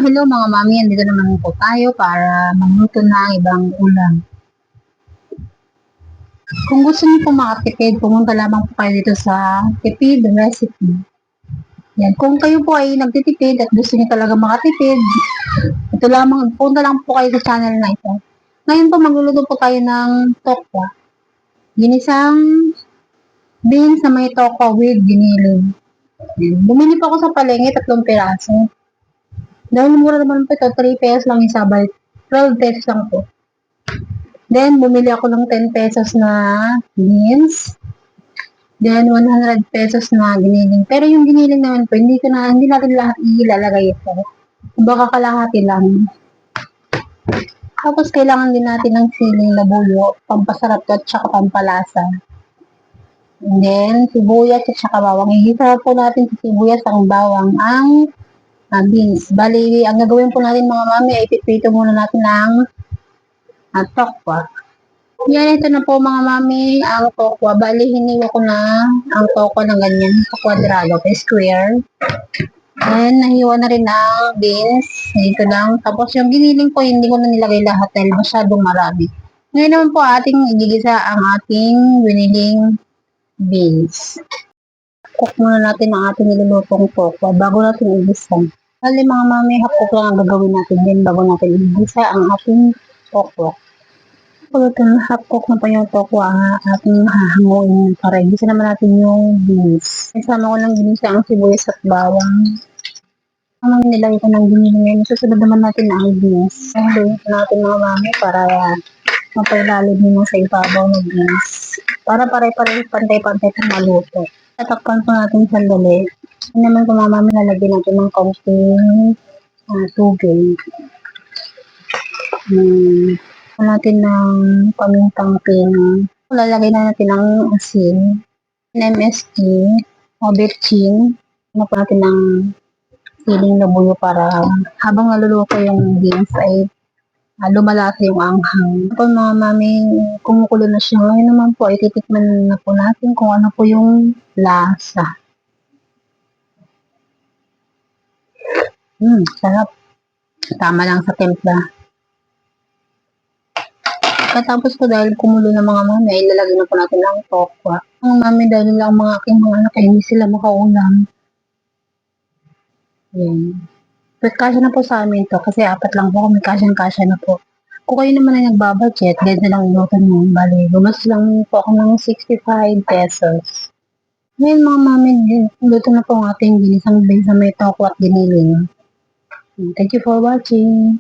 Hello mga mami, andito naman po tayo para magluto ng ibang ulam. Kung gusto niyo po makatipid, pumunta lamang po kayo dito sa Tipid Recipe. Yan, kung kayo po ay nagtitipid at gusto niyo talaga makatipid, ito lamang, punta lang po kayo sa channel na ito. Ngayon po magluluto po tayo ng tokwa. Ginisang beans na may tokwa with giniling. Yan. Bumili po ako sa palengke, 3 piraso. Dahil mura naman po ito, 3 pesos lang isa, 12 pesos lang po. Then, bumili ako ng 10 pesos na beans. Then, 100 pesos na giniling. Pero yung giniling naman po, hindi natin lahat ilalagay ito. Baka kalahati lang. Tapos, kailangan din natin ng siling labuyo, pampasarap at saka pampalasa. And then, sibuyas at saka bawang. Ihisa po natin sa sibuyas ang bawang ang beans. Bali, ang gagawin po natin mga mami ay pipito muna natin ng tokwa. Yan, ito na po mga mami ang tokwa. Bali, hiniwa ko na ang tokwa ng ganyan sa kwadrado, square. And nahiwa na rin ang beans. Dito lang. Tapos yung giniling ko, hindi ko na nilagay lahat dahil masyadong marami. Ngayon naman po ating igigisa ang ating winiling beans. Cook muna natin ang ating nilulutong tokwa bago natin igisa. Bali mga mami, half cook lang ang gagawin natin din bago natin igisa ang ating tokwa. Pag ito half cook na pa yung tokwa, ating hahanguin para igisa naman natin yung beans. Isama ko ng ginisa ang sibuyas at bawang. Ang nilagay ko ng giniling ngayon, susunod naman natin ang beans. Haluin ko natin mga mami para mapailalim nyo sa ibabaw ng beans. Para pare-pare pantay-pantay itong maluto. Tatakpan po natin sandali. Hindi naman kung mga mami lalagyan natin ng kaunting tubig. Natin ng pamintang pino. Lalagay na natin ng asin, MSG, o betchin. Ano po natin ng siling labuyo para habang naluluto yung beans ay lumalasa yung anghang. Po mga mami, kumukulo na siya. Ngayon naman po, ititikman na po natin kung ano po yung lasa. Sarap. Tama lang sa timpla. Katapos ko dahil kumulo ng mga mami, ay lalagyan na po natin ang tokwa. Ang mami dahil lang mga aking mga anak ay hindi sila makaulam. Yan. But kasya na po sa amin to kasi 4 lang po kami, kasya na po. Kung kayo naman ay nagbabudget, ganyan na lang inutan mo. Bali, gumas lang po ako ng 65 pesos. Ngayon mga mami, luto na po ang ating ginisang beans na may tokwa at giniling. Thank you for watching.